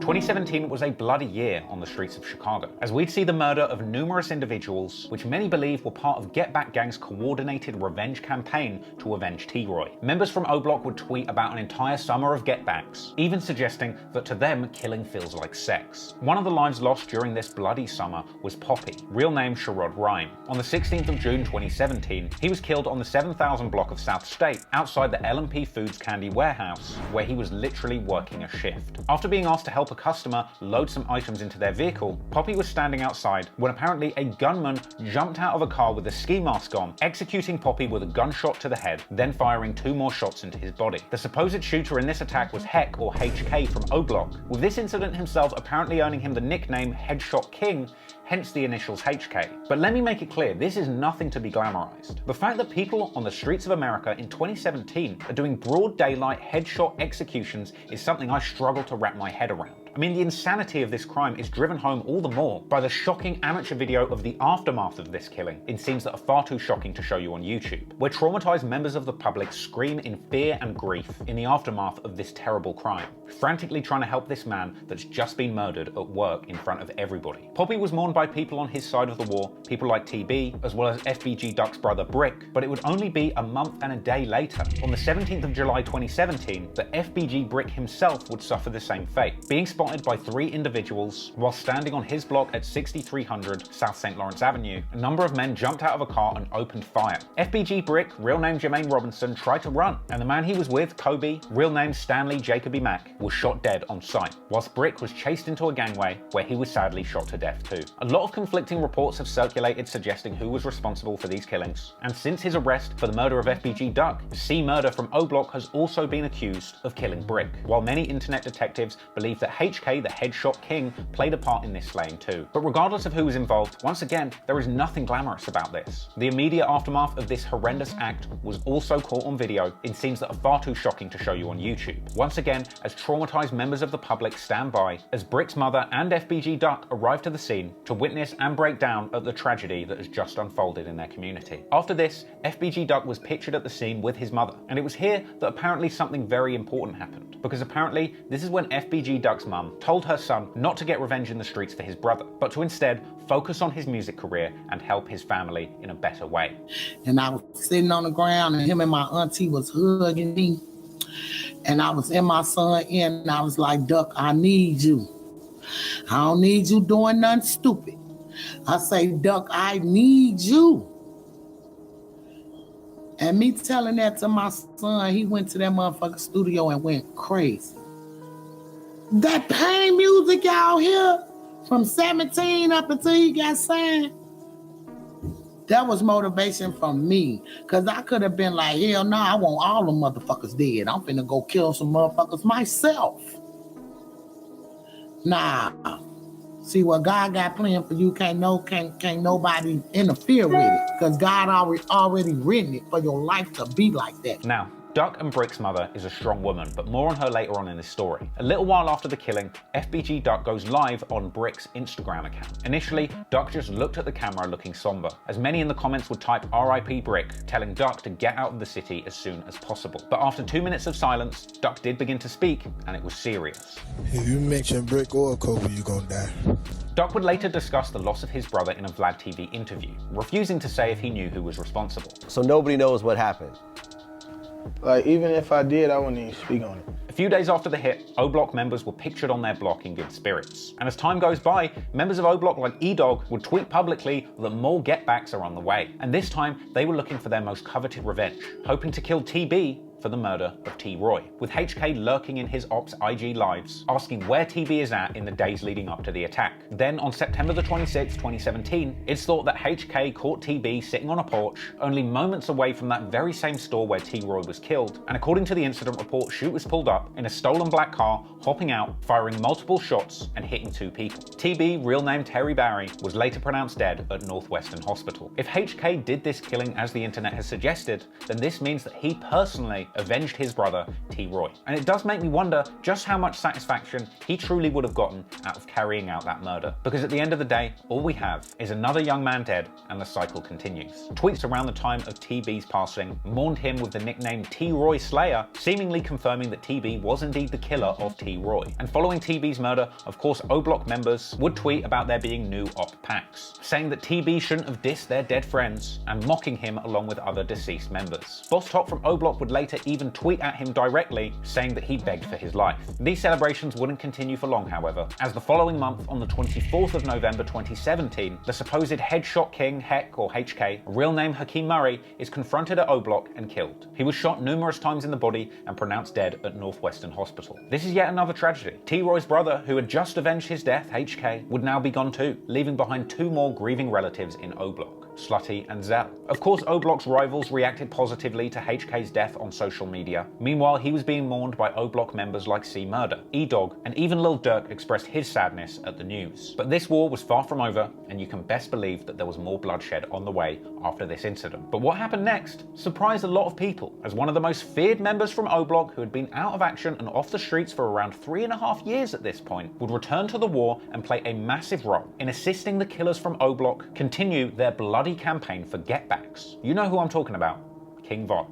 2017 was a bloody year on the streets of Chicago, as we'd see the murder of numerous individuals, which many believe were part of Get Back Gang's coordinated revenge campaign to avenge T-Roy. Members from O Block would tweet about an entire summer of get-backs, even suggesting that to them, killing feels like sex. One of the lives lost during this bloody summer was Poppie, real name Sherrod Rhyme. On the 16th of June 2017, he was killed on the 7000 block of South State, outside the L&P Foods candy warehouse, where he was literally working a shift. After being asked to help a customer load some items into their vehicle, Poppie was standing outside when apparently a gunman jumped out of a car with a ski mask on, executing Poppie with a gunshot to the head, then firing 2 more shots into his body. The supposed shooter in this attack was Heck, or HK, from O Block, with this incident himself apparently earning him the nickname Headshot King, hence the initials HK. But let me make it clear, this is nothing to be glamorized. The fact that people on the streets of America in 2017 are doing broad daylight headshot executions is something I struggle to wrap my head around. I mean, the insanity of this crime is driven home all the more by the shocking amateur video of the aftermath of this killing in scenes that are far too shocking to show you on YouTube, where traumatized members of the public scream in fear and grief in the aftermath of this terrible crime, frantically trying to help this man that's just been murdered at work in front of everybody. Poppie was mourned by people on his side of the war, people like TB, as well as FBG Duck's brother Brick, but it would only be a month and a day later, on the 17th of July 2017, that FBG Brick himself would suffer the same fate, being spotted by 3 individuals while standing on his block at 6300 South St. Lawrence Avenue. A number of men jumped out of a car and opened fire. FBG Brick, real name Jermaine Robinson, tried to run, and the man he was with, Kobe, real name Stanley Jacoby Mack, was shot dead on sight, whilst Brick was chased into a gangway where he was sadly shot to death too. A lot of conflicting reports have circulated suggesting who was responsible for these killings, and since his arrest for the murder of FBG Duck, C Murder from O Block has also been accused of killing Brick, while many internet detectives believe that HK, the Headshot King, played a part in this slaying too. But regardless of who was involved, once again, there is nothing glamorous about this. The immediate aftermath of this horrendous act was also caught on video in scenes that are far too shocking to show you on YouTube. Once again, as traumatized members of the public stand by, as Brick's mother and FBG Duck arrive to the scene to witness and break down at the tragedy that has just unfolded in their community. After this, FBG Duck was pictured at the scene with his mother, and it was here that apparently something very important happened, because apparently this is when FBG Duck's mum told her son not to get revenge in the streets for his brother, but to instead focus on his music career and help his family in a better way. And I was sitting on the ground, and him and my auntie was hugging me, and I was in my son ear, and I was like, Duck, I need you. I don't need you doing nothing stupid. I say, Duck, I need you. And me telling that to my son, he went to that motherfucking studio and went crazy. That pain music out here from 17 up until he got signed, that was motivation from me. Because I could have been like, hell no, I want all them motherfuckers dead. I'm finna go kill some motherfuckers myself. Nah. See, what God got planned for you, can't nobody interfere with it. Because God already written it for your life to be like that. Now, Duck and Brick's mother is a strong woman, but more on her later on in this story. A little while after the killing, FBG Duck goes live on Brick's Instagram account. Initially, Duck just looked at the camera looking somber, as many in the comments would type RIP Brick, telling Duck to get out of the city as soon as possible. But after 2 minutes of silence, Duck did begin to speak, and it was serious. If you mention Brick or Kobe, you're gonna die. Duck would later discuss the loss of his brother in a Vlad TV interview, refusing to say if he knew who was responsible. So nobody knows what happened? Like, even if I did, I wouldn't even speak on it. A few days after the hit, O Block members were pictured on their block in good spirits. And as time goes by, members of O Block like E-Dog would tweet publicly that more get-backs are on the way. And this time, they were looking for their most coveted revenge, hoping to kill TB for the murder of T-Roy, with HK lurking in his ops IG lives, asking where TB is at in the days leading up to the attack. Then on September the 26th, 2017, it's thought that HK caught TB sitting on a porch, only moments away from that very same store where T-Roy was killed, and according to the incident report, Shoot was pulled up in a stolen black car, hopping out, firing multiple shots and hitting 2 people. TB, real name Terry Barry, was later pronounced dead at Northwestern Hospital. If HK did this killing as the internet has suggested, then this means that he personally avenged his brother, T. Roy. And it does make me wonder just how much satisfaction he truly would have gotten out of carrying out that murder. Because at the end of the day, all we have is another young man dead, and the cycle continues. Tweets around the time of TB's passing mourned him with the nickname T. Roy Slayer, seemingly confirming that TB was indeed the killer of T. Roy. And following TB's murder, of course, O-Block members would tweet about there being new op packs, saying that TB shouldn't have dissed their dead friends and mocking him along with other deceased members. Boss Top from O-Block would later even tweet at him directly, saying that he begged for his life. These celebrations wouldn't continue for long, however, as the following month, on the 24th of November 2017, the supposed headshot king, Heck or HK, real name Hakeem Murray, is confronted at O-Block and killed. He was shot numerous times in the body and pronounced dead at Northwestern Hospital. This is yet another tragedy. T. Roy's brother, who had just avenged his death, HK, would now be gone too, leaving behind two more grieving relatives in O-Block, Slutty and Zell. Of course, O-Block's rivals reacted positively to HK's death on social media. Meanwhile, he was being mourned by O-Block members like C Murder, E-Dog, and even Lil Durk expressed his sadness at the news. But this war was far from over, and you can best believe that there was more bloodshed on the way after this incident. But what happened next surprised a lot of people, as one of the most feared members from O-Block, who had been out of action and off the streets for around 3.5 years at this point, would return to the war and play a massive role in assisting the killers from O-Block continue their bloody campaign for getbacks. You know who I'm talking about, King Von.